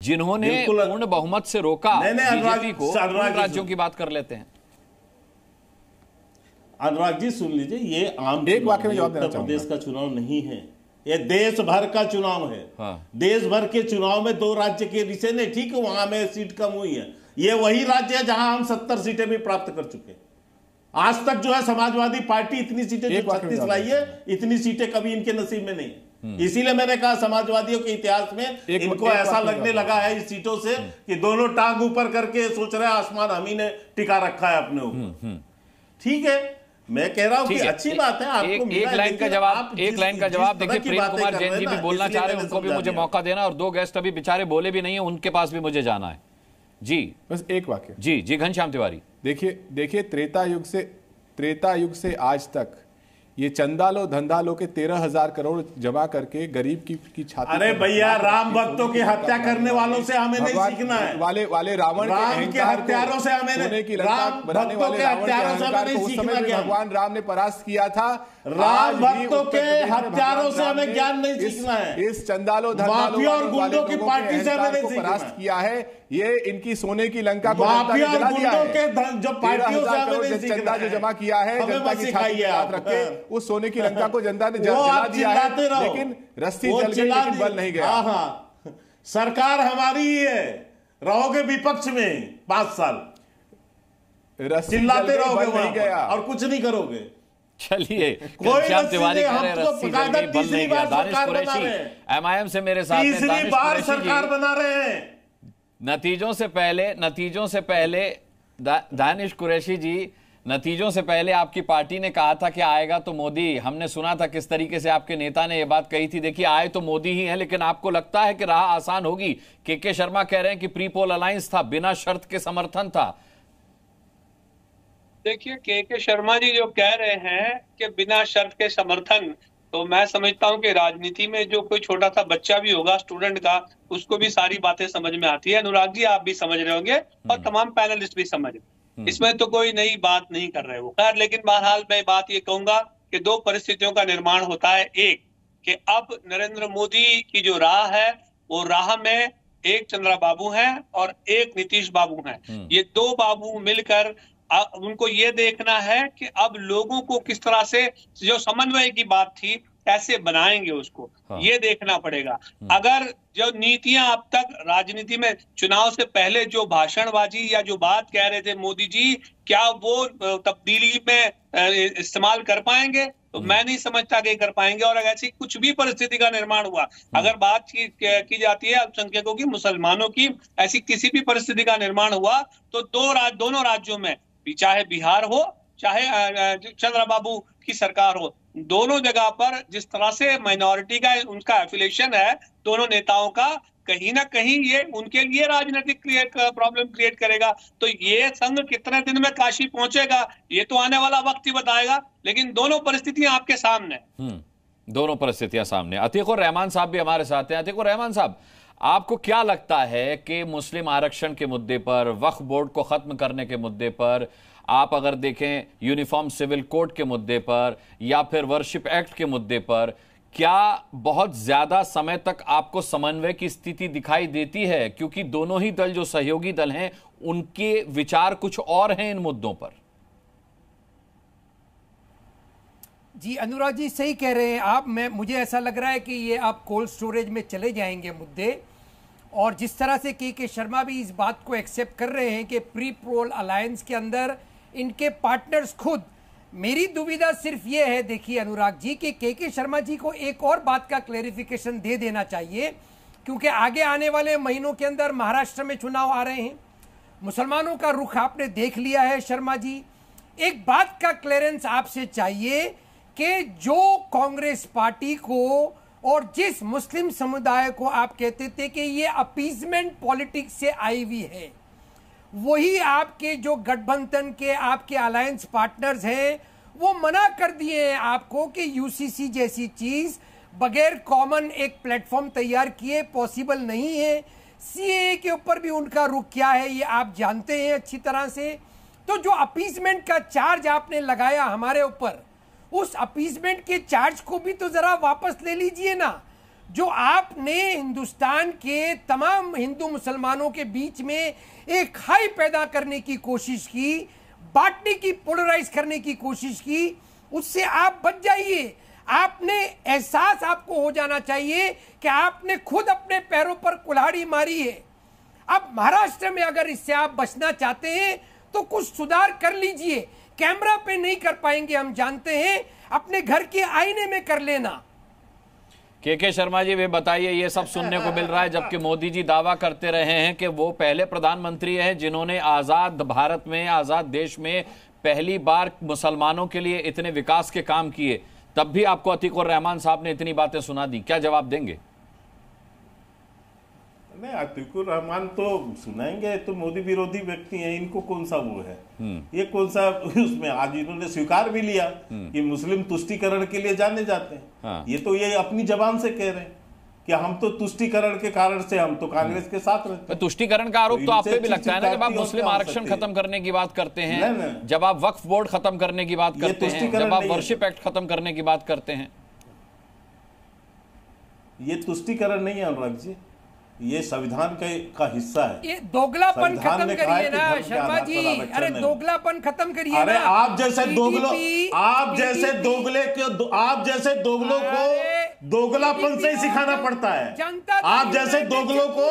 जिन्होंने पूर्ण बहुमत से रोका बीजेपी को, उन राज्यों की बात कर लेते हैं। अनुराग जी सुन लीजिए, ये आम एक वाक्य में उत्तर प्रदेश का चुनाव नहीं है, ये देश भर का चुनाव है। हाँ। देश भर के चुनाव में 2 राज्य के विषय नहीं, ठीक है वहां में सीट कम हुई है, ये वही राज्य है जहां हम 70 सीटें भी प्राप्त कर चुके हैं। आज तक जो है समाजवादी पार्टी इतनी सीटें जो 36 लाई है, इतनी सीटें कभी इनके नसीब में नहीं है। इसीलिए मैंने कहा समाजवादियों के इतिहास में इनको ऐसा लगने लगा है इस सीटों से कि दोनों टांग ऊपर करके सोच रहे हैं आसमान हम ही ने टिका रखा है अपने ऊपर। ठीक है, मैं कह रहा हूं कि अच्छी बात है आपको एक लाइन का जवाब देखिए, प्रेम कुमार जैन जी भी बोलना चाह रहे हैं, उनको भी मुझे मौका देना, और 2 गेस्ट अभी बेचारे बोले भी नहीं है, उनके पास भी मुझे जाना है। जी बस एक वाक्य। जी घनश्याम तिवारी। देखिए त्रेता युग से आज तक ये चंदा लो धंधा लो के 13,000 करोड़ जमा करके गरीब की छाती। अरे भैया, राम भक्तों की हत्या करने वालों से हमें नहीं सीखना है, वाले रावण के हत्यारों से हमें सोने की लंका बनाने वाले रावण के अहंकार को उस समय भी भगवान राम ने परास्त किया था। राम भक्तों के हत्यारों से हमें ज्ञान नहीं सीखना है, इस चंदालो माफिया और गुंडों की पार्टी से हमें नहीं परास्त किया है। ये इनकी सोने की लंका को माफिया और गुंडों के जो पार्टियों से हमें नहीं सीखना है, जो जमा किया है जनता की छाती पे हाथ रख के, उस सोने की लंका को जनता ने जला दिया है, लेकिन रस्सी जल गई लेकिन बल नहीं गया। हाँ, सरकार हमारी ही है, रहोगे विपक्ष में 5 साल, चिल्लाते रहोगे नहीं गया और कुछ नहीं करोगे। चलिए, घनश्याम तिवारी कह रहे हैं रस्सी जल गई बल नहीं गया। दानिश कुरैशी एमआईएम से मेरे साथ हैं। तीसरी बार सरकार बना रहे हैं। नतीजों से पहले दानिश कुरैशी जी, नतीजों से पहले आपकी पार्टी ने कहा था कि आएगा तो मोदी। हमने सुना था किस तरीके से आपके नेता ने यह बात कही थी। देखिए, आए तो मोदी ही हैं, लेकिन आपको लगता है कि राह आसान होगी? के शर्मा कह रहे हैं कि प्री पोल अलायंस था, बिना शर्त के समर्थन था। देखिए, के शर्मा जी जो कह रहे हैं कि बिना शर्त के समर्थन, तो मैं समझता हूं कि राजनीति में जो कोई छोटा सा बच्चा भी होगा, स्टूडेंट का, उसको भी सारी बातें समझ में आती है। अनुराग जी आप भी समझ रहे होंगे और तमाम पैनलिस्ट भी समझ रहे, इसमें तो कोई नई बात नहीं कर रहे वो। खैर, लेकिन बहरहाल मैं बात ये कहूंगा कि 2 परिस्थितियों का निर्माण होता है। एक कि अब नरेंद्र मोदी की जो राह है, वो राह में एक चंद्रा बाबू है और एक नीतीश बाबू है। ये 2 बाबू मिलकर उनको ये देखना है कि अब लोगों को किस तरह से, जो समन्वय की बात थी, कैसे बनाएंगे उसको। हाँ। ये देखना पड़ेगा। अगर जो नीतियां अब तक राजनीति में चुनाव से पहले जो भाषणबाजी या जो बात कह रहे थे मोदी जी, क्या वो तब्दीली में इस्तेमाल कर पाएंगे? तो मैं नहीं समझता कि कर पाएंगे। और अगर ऐसी कुछ भी परिस्थिति का निर्माण हुआ, अगर बात की जाती है अल्पसंख्यकों की, मुसलमानों की, ऐसी किसी भी परिस्थिति का निर्माण हुआ तो दोनों राज्यों में, चाहे बिहार हो चाहे चंद्रबाबू की सरकार हो, दोनों जगह पर जिस तरह से माइनॉरिटी का उनका एफिलिएशन है दोनों नेताओं का, कहीं ना कहीं ये उनके लिए राजनीतिक प्रॉब्लम क्रिएट करेगा। तो ये संघ कितने दिन में काशी पहुंचेगा ये तो आने वाला वक्त ही बताएगा, लेकिन दोनों परिस्थितियां आपके सामने। दोनों परिस्थितियां सामने। अतीकुर रहमान साहब भी हमारे साथ हैं। अतीकुर रहमान साहब, आपको क्या लगता है कि मुस्लिम आरक्षण के मुद्दे पर, वक्फ बोर्ड को खत्म करने के मुद्दे पर, आप अगर देखें यूनिफॉर्म सिविल कोड के मुद्दे पर, या फिर वर्शिप एक्ट के मुद्दे पर, क्या बहुत ज्यादा समय तक आपको समन्वय की स्थिति दिखाई देती है? क्योंकि दोनों ही दल जो सहयोगी दल हैं, उनके विचार कुछ और हैं इन मुद्दों पर। जी अनुराग जी सही कह रहे हैं आप। मुझे ऐसा लग रहा है कि ये आप कोल्ड स्टोरेज में चले जाएंगे मुद्दे, और जिस तरह से के शर्मा भी इस बात को एक्सेप्ट कर रहे हैं कि प्री पोल अलायंस के अंदर इनके पार्टनर्स खुद, मेरी दुविधा सिर्फ ये है, देखिए अनुराग जी, कि के शर्मा जी को एक और बात का क्लेरिफिकेशन दे देना चाहिए, क्योंकि आगे आने वाले महीनों के अंदर महाराष्ट्र में चुनाव आ रहे हैं, मुसलमानों का रुख आपने देख लिया है शर्मा जी। एक बात का क्लियरेंस आपसे चाहिए कि जो कांग्रेस पार्टी को और जिस मुस्लिम समुदाय को आप कहते थे कि ये अपीजमेंट पॉलिटिक्स से आई हुई है, वही आपके जो गठबंधन के आपके अलायंस पार्टनर्स हैं, वो मना कर दिए हैं आपको कि यूसीसी जैसी चीज बगैर कॉमन एक प्लेटफॉर्म तैयार किए पॉसिबल नहीं है। सीएए के ऊपर भी उनका रुख क्या है ये आप जानते हैं अच्छी तरह से। तो जो अपीजमेंट का चार्ज आपने लगाया हमारे ऊपर, उस अपीजमेंट के चार्ज को भी तो जरा वापस ले लीजिए ना। जो आपने हिंदुस्तान के तमाम हिंदू मुसलमानों के बीच में एक खाई पैदा करने की कोशिश की, बांटने की, पोलराइज करने की कोशिश की, उससे आप बच जाइए। आपने एहसास आपको हो जाना चाहिए कि आपने खुद अपने पैरों पर कुल्हाड़ी मारी है। अब महाराष्ट्र में अगर इससे आप बचना चाहते हैं तो कुछ सुधार कर लीजिए। कैमरा पे नहीं कर पाएंगे, हम जानते हैं, अपने घर के आईने में कर लेना। के शर्मा जी, वे बताइए, ये सब सुनने को मिल रहा है जबकि मोदी जी दावा करते रहे हैं कि वो पहले प्रधानमंत्री हैं जिन्होंने आजाद भारत में, आजाद देश में पहली बार मुसलमानों के लिए इतने विकास के काम किए, तब भी आपको अतीकुर रहमान साहब ने इतनी बातें सुना दी। क्या जवाब देंगे? नहीं, अतीकुर रहमान तो सुनाएंगे, तो मोदी विरोधी व्यक्ति हैं, इनको कौन सा वो है, ये कौन सा उसमें आज इन्होंने स्वीकार भी लिया कि मुस्लिम तुष्टीकरण के लिए जाने जाते हैं। हाँ। ये तो ये अपनी जबान से कह रहे हैं कि हम तो तुष्टीकरण के कारण से हम तो कांग्रेस के साथ रहते हैं। तुष्टीकरण का आरोप तो आप पे भी लगता है ना, जब आप मुस्लिम आरक्षण खत्म करने की बात करते हैं, जब आप वक्फ बोर्ड खत्म करने की बात करते हैं, जब आप वर्शिप एक्ट खत्म करने की बात करते हैं। ये तुष्टीकरण नहीं है अनुराग जी, ये संविधान का हिस्सा है। ये दोगलापन खत्म करिए ना शर्मा जी, अरे दोगलापन खत्म करिए। अरे आप जैसे दोगलों को दोगलापन से ही सिखाना पड़ता है। आप जैसे दोगलों को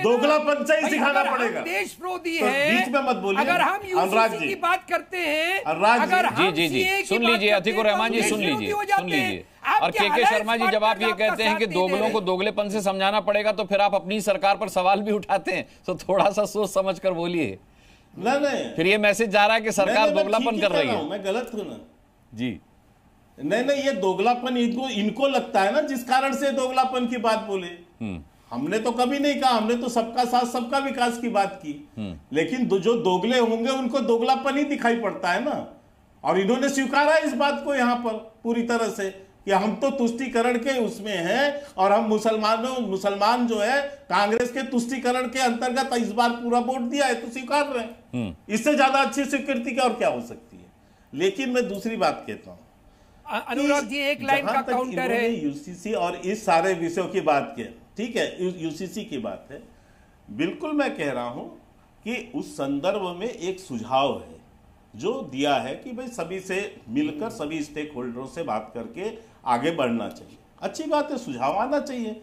दोगलापन से ही सिखाना पड़ेगा। देश विरोधी है, बीच में मत बोलिए। अगर हम यूसीसी की बात करते हैं, अगर जी सुन लीजिए, अतीकुर रहमान जी सुन लीजिए। और के शर्मा जी, जब आप ये कहते हैं कि दोगलों को दोगलेपन से समझाना पड़ेगा, तो फिर आप अपनी सरकार पर सवाल भी उठाते हैं, तो थोड़ा सा सोच समझ कर बोलिए। नहीं, फिर ये मैसेज जा रहा है कि सरकार दोगलापन कर रही है। मैं गलत हूं ना जी? नहीं, ये दोगलापन इनको लगता है ना, जिस कारण से दोगलापन की बात बोले। हमने तो कभी नहीं कहा, हमने तो सबका साथ सबका विकास की बात की। लेकिन जो दोगले होंगे उनको दोगलापन ही दिखाई पड़ता है ना। और इन्होंने स्वीकारा इस बात को यहां पर पूरी तरह से कि हम तो तुष्टीकरण के उसमें हैं, और हम मुसलमान जो है कांग्रेस के तुष्टीकरण के अंतर्गत इस बार पूरा वोट दिया है, तो स्वीकार रहे हैं। इससे ज्यादा अच्छी स्वीकृति क्या और क्या हो सकती है। लेकिन मैं दूसरी बात कहता हूं, अनुराग जी, एक लाइन का काउंटर है। यूसीसी और इस सारे विषयों की बात की, ठीक है, यूसीसी की बात है, बिल्कुल मैं कह रहा हूं कि उस संदर्भ में एक सुझाव है जो दिया है कि भाई सभी से मिलकर, सभी स्टेक होल्डरों से बात करके आगे बढ़ना चाहिए। अच्छी बात है, सुझाव आना चाहिए।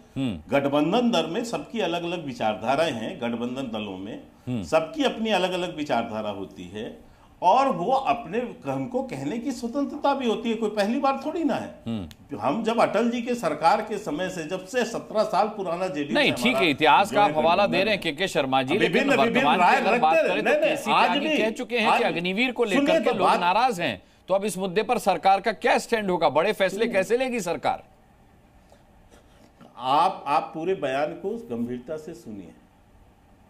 गठबंधन दल में सबकी अलग अलग विचारधाराएं हैं, गठबंधन दलों में सबकी अपनी अलग अलग विचारधारा होती है, और वो अपने हमको कहने की स्वतंत्रता भी होती है। कोई पहली बार थोड़ी ना है। हम जब अटल जी के सरकार के समय से, जब से 17 साल पुराना जेडीयू, नहीं ठीक है, इतिहास का आप हवाला दे रहे हैं के शर्मा जी, लेकिन वर्तमान की अगर बात करें तो केसी त्यागी कह चुके हैं कि अग्निवीर को लेकर के लोग नाराज हैं। तो अब इस मुद्दे पर सरकार का क्या स्टैंड होगा? बड़े फैसले कैसे लेगी सरकार? आप पूरे बयान को गंभीरता से सुनिए।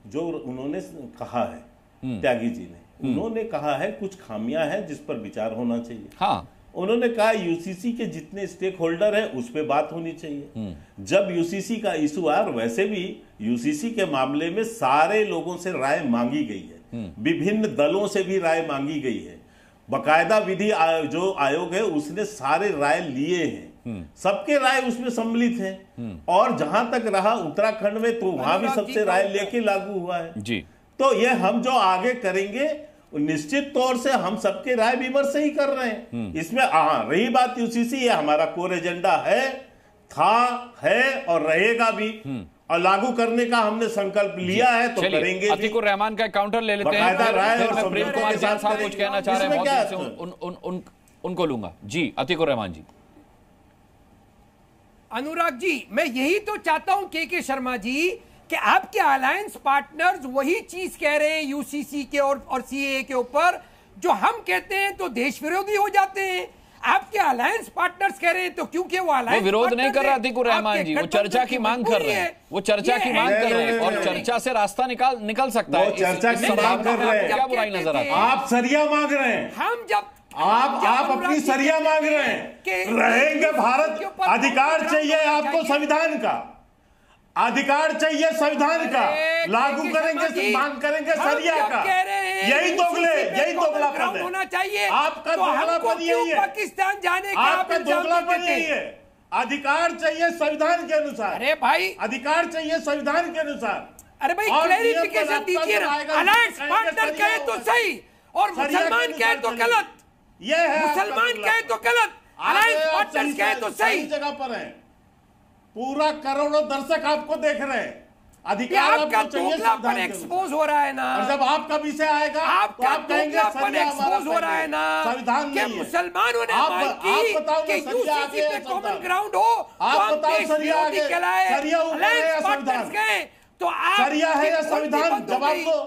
जो उन्होंने कहा है त्यागी जी ने, उन्होंने कहा है कुछ खामियां हैं जिस पर विचार होना चाहिए। हाँ, उन्होंने कहा यूसीसी के जितने स्टेक होल्डर है उस पर बात होनी चाहिए। जब यूसीसी का इशू आया, और वैसे भी यूसीसी के मामले में सारे लोगों से राय मांगी गई है, विभिन्न दलों से भी राय मांगी गई है, बकायदा विधि जो आयोग है उसने सारे राय लिए हैं, सबके राय उसमें सम्मिलित हैं। और जहां तक रहा उत्तराखंड में, तो वहां भी सबसे राय लेके लागू हुआ है जी। तो ये हम जो आगे करेंगे निश्चित तौर से हम सबके राय विमर्श ही कर रहे हैं इसमें। रही बात यूसीसी, ये हमारा कोर एजेंडा है, है और रहेगा भी, और लागू करने का हमने संकल्प लिया है, तो करेंगे। अतीकुर रहमान का काउंटर ले लेते हैं, फिर प्रेम कुमार जान साहब कुछ कहना चाह रहे हैं, उनको लूंगा। जी अतीकुर रहमान जी। अनुराग जी, मैं यही तो चाहता हूं के शर्मा जी कि आपके अलायंस पार्टनर्स वही चीज कह रहे हैं यूसीसी के और सीएए के ऊपर जो हम कहते हैं, तो देश विरोधी हो जाते हैं। आपके अलायंस पार्टनर्स कह रहे हैं, तो क्योंकि वो अलायंस विरोध नहीं कर रहा अतीकुर रहमान जी, वो चर्चा की मांग कर रहे हैं, वो चर्चा की मांग कर रहे हैं, और चर्चा से रास्ता निकल सकता है। चर्चा की मांग कर रहे हैं, क्या बुराई नजर आती है? आप सरिया मांग रहे हैं, हम जब आप अपनी सरिया मांग रहे हैं। रहेंगे भारत, अधिकार चाहिए आपको, संविधान का अधिकार चाहिए, संविधान का लागू करेंगे, मांग करेंगे सरिया का। यही दोगलापन होना चाहिए। आपका दोगलापन यही है, पाकिस्तान जाने का आपका दोगलापन यही है, अधिकार चाहिए संविधान के अनुसार। अरे भाई, अधिकार चाहिए संविधान के अनुसार। अरे भाई क्लैरिफिकेशन दीजिए ना। अलायंस पार्टनर कहे तो सही और मुसलमान कहे तो गलत। ये है मुसलमान कहे तो गलत, अलायंस पार्टनर कहे तो सही जगह पर है। पूरा करोड़ों दर्शक आपको देख रहे हैं। अधिकार आपका दोगलापन एक्सपोज हो रहा है ना। और जब आपका विषय आएगा आपका दोगलापन एक्सपोज हो रहा है ना। संविधान कि मुसलमानों ने मांग की कि यूसीसी पे कॉमन ग्राउंड हो, आप बताओ सरिया आगे, सरिया ऊपर है या संविधान? तो आप सरिया है या संविधान? जवाब दो।